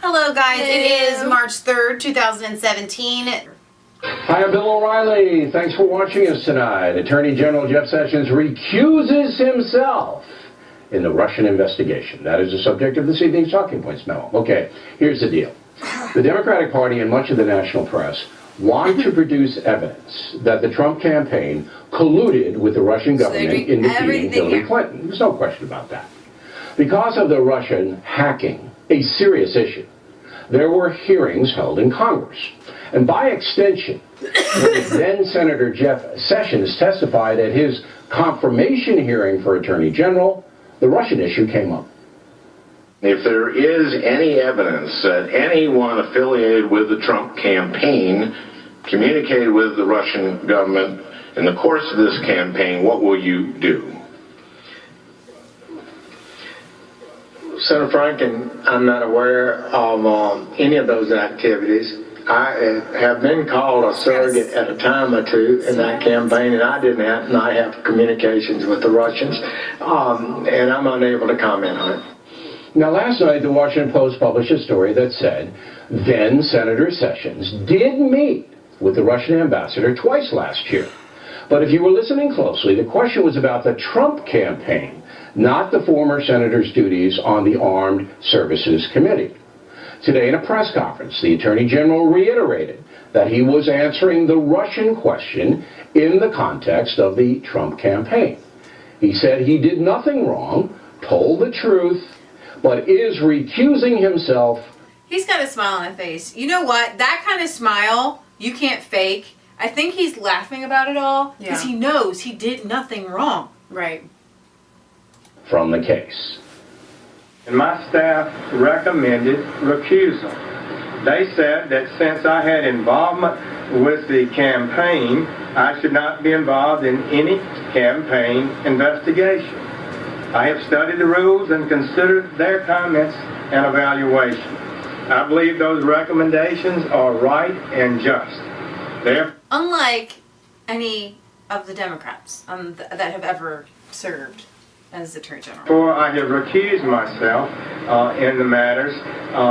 Hello guys, Hello. It is March 3rd, 2017. Hi, I'm Bill O'Reilly. Thanks for watching us tonight. Attorney General Jeff Sessions recuses himself in the Russian investigation. That is the subject of this evening's Talking Points memo. Okay, here's the deal. The Democratic Party and much of the national press want to produce evidence that the Trump campaign colluded with the Russian government in defeating Hillary Clinton. There's no question about that. Because of the Russian hacking, a serious issue, there were hearings held in Congress. And by extension, when then Senator Jeff Sessions testified at his confirmation hearing for Attorney General, the Russian issue came up. If there is any evidence that anyone affiliated with the Trump campaign communicated with the Russian government in the course of this campaign, what will you do? Senator Franken, I'm not aware of any of those activities. I have been called a surrogate at a time or two in that campaign, and I did not have communications with the Russians, and I'm unable to comment on it. Now, last night, the Washington Post published a story that said then Senator Sessions did meet with the Russian ambassador twice last year. But if you were listening closely, the question was about the Trump campaign, not the former senator's duties on the Armed Services Committee. Today, in a press conference, the Attorney General reiterated that he was answering the Russian question in the context of the Trump campaign. He said he did nothing wrong, told the truth, but is recusing himself. He's got a smile on his face. You know what? That kind of smile, you can't fake. I think he's laughing about it all because he knows he did nothing wrong. Right. From the case. And my staff recommended recusal. They said that since I had involvement with the campaign, I should not be involved in any campaign investigation. I have studied the rules and considered their comments and evaluation. I believe those recommendations are right and just. Unlike any of the Democrats that have ever served as Attorney General. Therefore, I have recused myself in the matters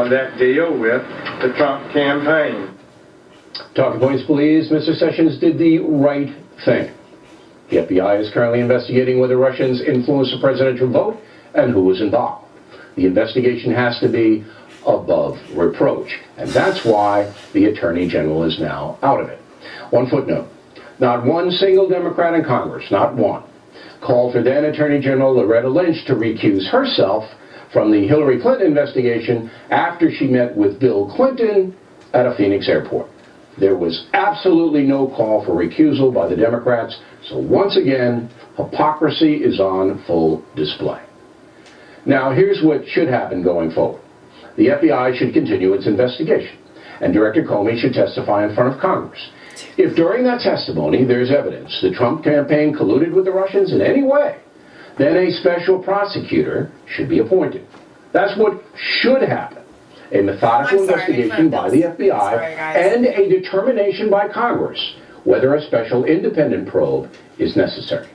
that deal with the Trump campaign. Talking points, please. Mr. Sessions did the right thing. The FBI is currently investigating whether Russians influenced the presidential vote and who was involved. The investigation has to be above reproach, and that's why the Attorney General is now out of it. One footnote. Not one single Democrat in Congress, not one, called for then Attorney General Loretta Lynch to recuse herself from the Hillary Clinton investigation after she met with Bill Clinton at a Phoenix airport. There was absolutely no call for recusal by the Democrats, so once again, hypocrisy is on full display. Now, here's what should happen going forward. The FBI should continue its investigation, and Director Comey should testify in front of Congress. If during that testimony there's evidence the Trump campaign colluded with the Russians in any way, then a special prosecutor should be appointed. That's what should happen. A methodical investigation by the FBI and a determination by Congress whether a special independent probe is necessary.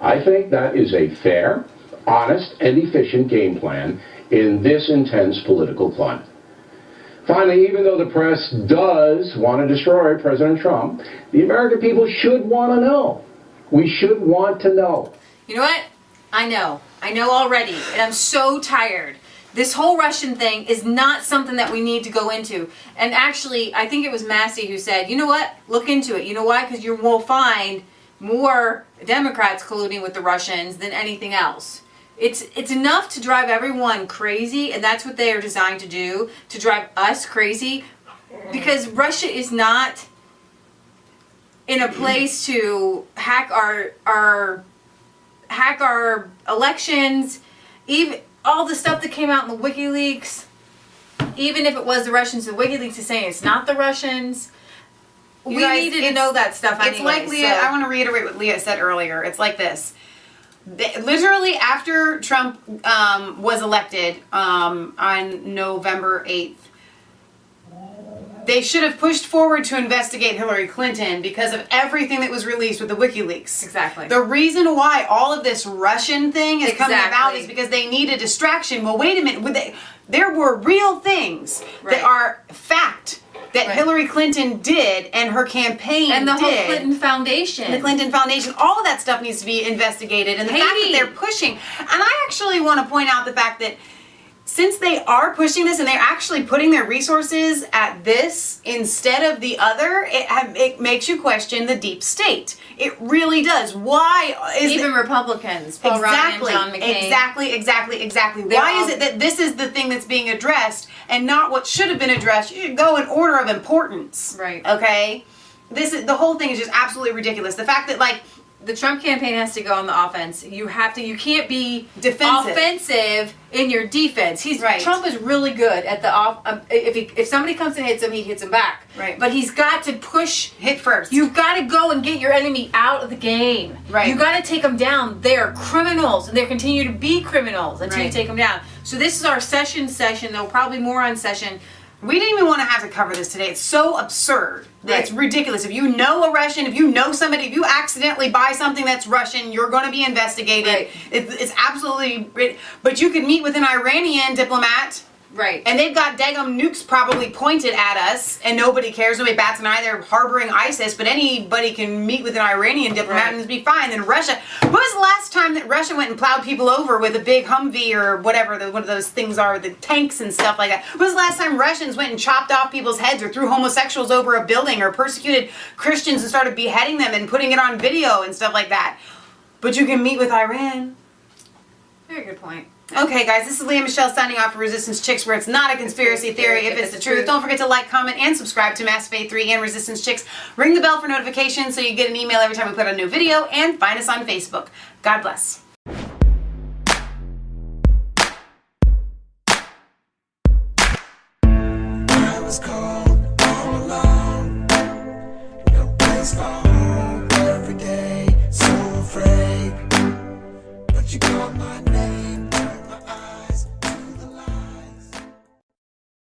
I think that is a fair, honest, and efficient game plan in this intense political climate. Finally, even though the press does want to destroy President Trump, the American people should want to know. We should want to know. You know what? I know already, and I'm so tired. This whole Russian thing is not something that we need to go into. And actually, I think it was Massey who said, you know what? Look into it. You know why? Because you will find more Democrats colluding with the Russians than anything else. It's enough to drive everyone crazy, and that's what they are designed to do, to drive us crazy, because Russia is not in a place to hack our elections, even all the stuff that came out in the WikiLeaks. Even if it was the Russians, the WikiLeaks is saying it's not the Russians. We needed to know that stuff anyway. It's like Leah, I want to reiterate what Leah said earlier. It's like this. Literally after Trump was elected on November 8th, They should have pushed forward to investigate Hillary Clinton because of everything that was released with the WikiLeaks. Exactly. The reason why all of this Russian thing is coming about Exactly. is because they need a distraction. Well, wait a minute. There were real things Right. that are fact that Right. Hillary Clinton did and her campaign And the whole did. Clinton Foundation. The Clinton Foundation, all of that stuff needs to be investigated. And the fact that Haiti. they're pushing, and I actually want to point out the fact that since they are pushing this and they're actually putting their resources at this instead of the other, it makes you question the deep state. It really does. Why is Even Republicans, Paul exactly, Ryan, John McCain. exactly. They're Why all- is it that this is the thing that's being addressed and not what should have been addressed? You should go in order of importance. Right. Okay? The whole thing is just absolutely ridiculous. The fact that, like, The Trump campaign has to go on the offense. You can't be Defensive. offensive in your defense. Right. Trump is really good at the off. If somebody comes and hits him, he hits him back. Right. But he's got to push. hit first. You've got to go and get your enemy out of the game. Right. You got to take them down. They're criminals, and they continue to be criminals until you Right. take them down. So this is our session. There'll probably more on session. We didn't even want to have to cover this today. It's so absurd. Right. It's ridiculous. If you know a Russian, if you know somebody, if you accidentally buy something that's Russian, you're going to be investigated. Right. It's absolutely... But you could meet with an Iranian diplomat, Right. and they've got daggum nukes probably pointed at us, and nobody cares. Nobody bats an eye. They're harboring ISIS, but anybody can meet with an Iranian diplomat Right. and be fine. Then Russia... When was the last time that Russia went and plowed people over with a big Humvee or whatever, one of those things are, the tanks and stuff like that? When was the last time Russians went and chopped off people's heads or threw homosexuals over a building or persecuted Christians and started beheading them and putting it on video and stuff like that? But you can meet with Iran. Very good point. Okay, guys, this is Leah Michelle signing off for Resistance Chicks, where it's not a conspiracy theory if it's the truth. Don't forget to like, comment, and subscribe to Mass Faith 3 and Resistance Chicks. Ring the bell for notifications so you get an email every time we put a new video, and find us on Facebook. God bless. I was cold all alone. No place for home every day. So afraid, but you called my name.